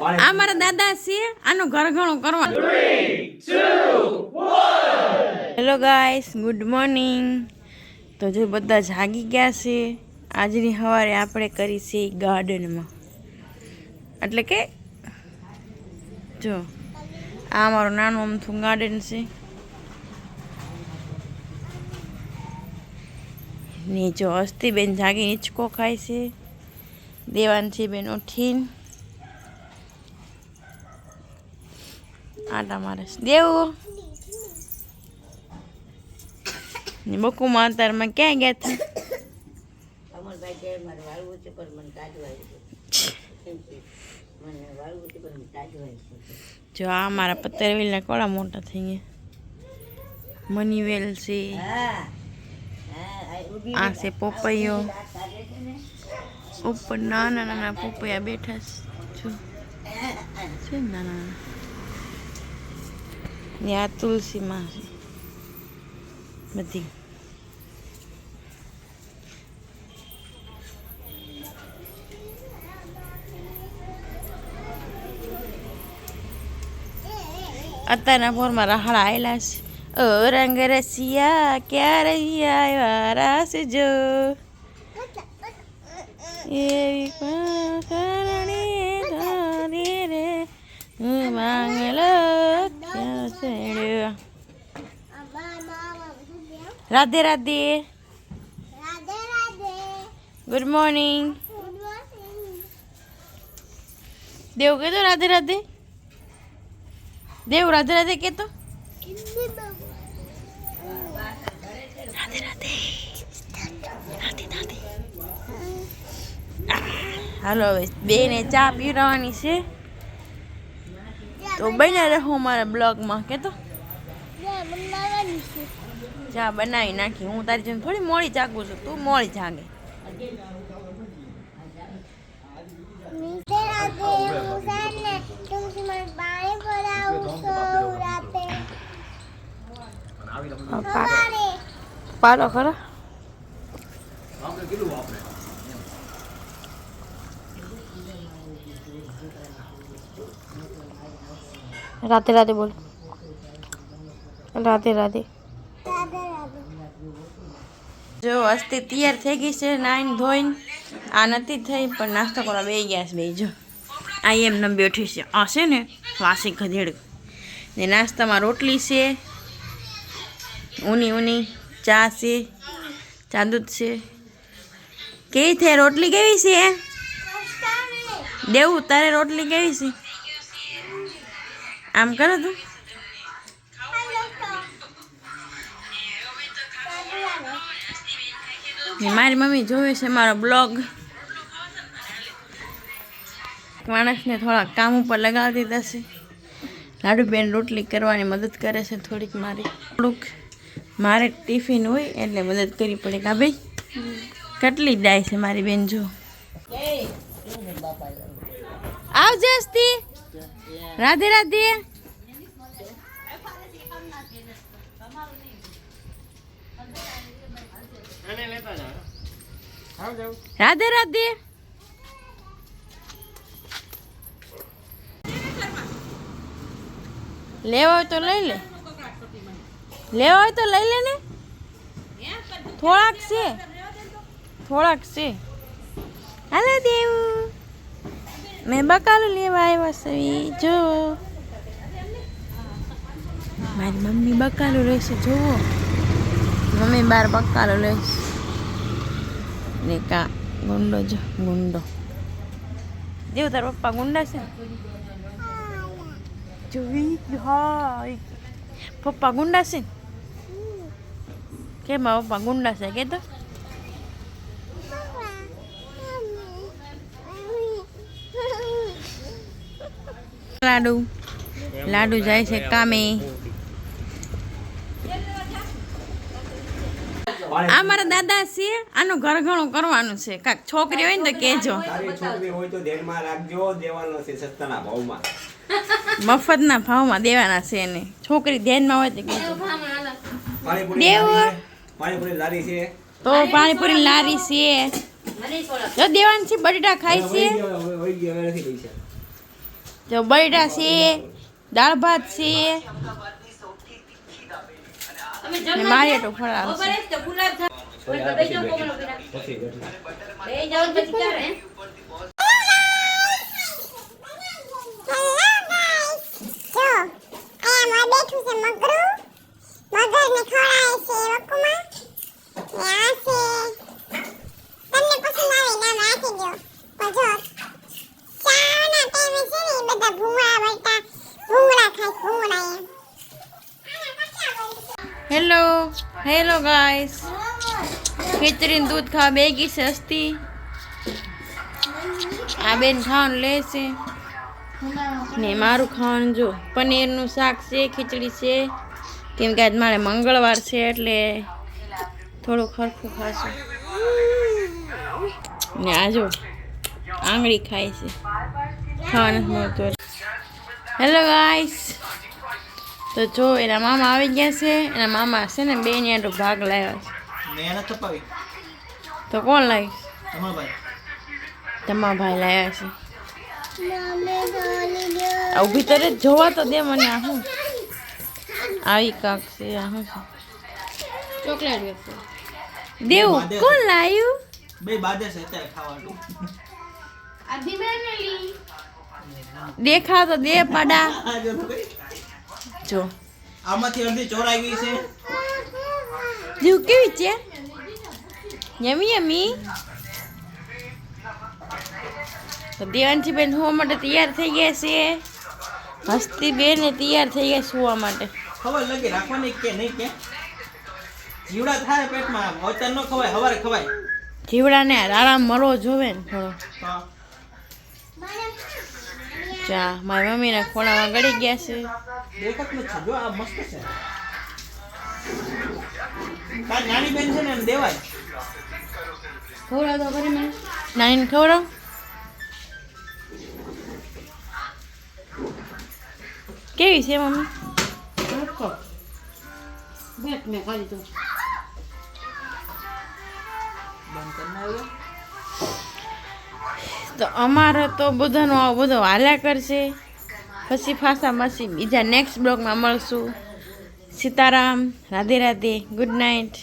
આ મારા દાદા છે, આનું ઘર ઘણું કરવા. 3, 2, 1. Hello guys, good morning. તો જો બધા જાગી ગયા છે. આજની સવારે આપણે કરી છે ગાર્ડનમાં, એટલે કે જો આ મારું નાનું અમથું ગાર્ડન છે ને. જો હસ્તીબેન જાગી હિંચકો ખાય છે, દેવાંશી બેન ઉઠીને આટા મારે છે. દેવું ને બકુમાં અત્યારમાં ક્યાં ગયા હતા? જો આ મારા પતરવેલના કોળા મોટા થઈ ગયા. મનીવેલ છે, આ છે પોપૈયો, ઉપર નાના નાના પોપૈયા બેઠા છે. જો નાના ને આ તુલસીમાં છે બધી. અત્યારના ફોરમાં રહાડા આવેલા છે. ઓ રંગ રસિયા ક્યાં રહી આવ્યા રાસ જો એવી રે માંગલો ક્યાં ચડ્યો. Radhe Radhe, good morning. દેવ કહેતો રાધે રાધે. દેવ રાધે રાધે કહેતો. રાધે રાધે રાધે રાધે. હાલો હવે બેને ચા પીવડાવવાની છે. તો બન્યા રહો મારા બ્લોગમાં. કહેતો ચા બનાવી નાખી. હું તારી જેમ થોડી મોડી જાગું છું, તું મોડી જાગે. પાડો ખરો. રાધે રાધે બોલ. રાધે રાધે. જો અસ્તી તૈયાર થઈ ગઈ છે, નાઈને ધોઈને. આ નથી થઈ પણ નાસ્તો કરવા બે ગયા છે બે. જો આ એમને બેઠી છે. આ છે ને વાસી ગધેડ ને. નાસ્તામાં રોટલી છે, ઊની ઊની ચા છે, ચા દૂધ છે. કેવી થઈ રોટલી? કેવી છે દેવું તારે રોટલી? કેવી છે? આમ કરો તું. મારી મમ્મી જોવે છે મારો બ્લોગ. માણસને થોડાક કામ ઉપર લગાવી દીધા છે. લાડુબેન રોટલી કરવાની મદદ કરે છે થોડીક. થોડુંક મારે ટિફિન હોય એટલે મદદ કરવી પડે. કા ભાઈ કેટલી ડાય છે મારી બેન. જો આવજે અસ્તી. રાધે રાધે. રાધે રાધે. લેવા હોય તો લઈ લે. લેવા હોય તો લઈ લે ને. થોડાક છે, થોડાક છે. હાલો દેવું, મેં બકાલું લેવા આવ્યા છે. જો મારી મમ્મી બકાલું લેશે. જોવો મમ્મી બાર બકાલું લેશે. ને કા ગુંડો. જો ગુંડો. દેવ તાર પપ્પા ગુંડા છે. જોઈ હા પપ્પા ગુંડા છે. કેમ પપ્પા ગુંડા છે? કે તો લાડુ લાડુ જાય છે કામે. આ મારા દાદા છે, આનું ઘર ઘણું કરવાનું છે. કાક છોકરી હોય ને તો કહેજો. છોકરી હોય તો ધ્યાનમાં રાખજો, દેવાનો છે સસ્તાના ભાવમાં. મફતના ભાવમાં દેવાના છે એને. છોકરી ધ્યાનમાં હોય તો કહેજો. દેવ પાણીપુરી લારી છે, તો પાણીપુરી લારી છે. જો દેવાન છે બટેટા ખાય છે. જો બૈડા છે, દાળ ભાત છે ને મારે તો ફરાળ છે. હેલો હેલો ગાઈસ, ખીચડી ને દૂધ ખાવા બેગી છે હસ્તી. આ બેન ખાવાનું લે છે ને મારું ખાવાનું જો પનીરનું શાક છે, ખીચડી છે, કેમ કે આજ મારે મંગળવાર છે એટલે થોડું ખરખું ખાશું. ને આ જો આંગળી ખાય છે, ખાવા નથી મળતું. હેલો ગાઈસ, તો જો એના મામા આવી ગયા છે. એના મામા છે ને બે ને ભાગ લાવ્યા છે. તો કોણ લાવીશ? તમારા ભાઈ લાવ્યા છે. ઊભી તરત જોવા તો દે મને. આ શું આવી કાક છે? આ શું છે? ચોકલેટ દેવું કોણ લાવ્યું? દેખાવ તો દે પાડા. જો આમાંથી અડધી ચોરાઈ ગઈ છે. જીવ કેવી છે? યમી યમી. તો દેવાંશી બેન સુવા માટે તૈયાર થઈ ગયા છે. હસ્તી બેન તૈયાર થઈ ગયા સુવા માટે. ખબર લગી રાખવાની કે નહીં કે જીવડા થાય પેટમાં વચન ન ખવાય, હવારે ખવાય. જીવડાને આરામ મળવો જોવે ને થોડો. ચા મારી મમ્મીના ખોણામાં ગળી ગયા છે. દેખત ન છે. જો આ મસ્ત છે. તાર નાની બેન છે ને એને દેવાય. ખવડાવ તો કરી મને. નાનીને ખવડાવ. કેવી છે મમ્મી? મેં ખાલી તો તો અમારે તો બધાનો આવો બધો હાલ્યા કરશે. પછી ફાસા પછી બીજા નેક્સ્ટ બ્લોગમાં મળશું. Sitaram, Radhe Radhe, good night.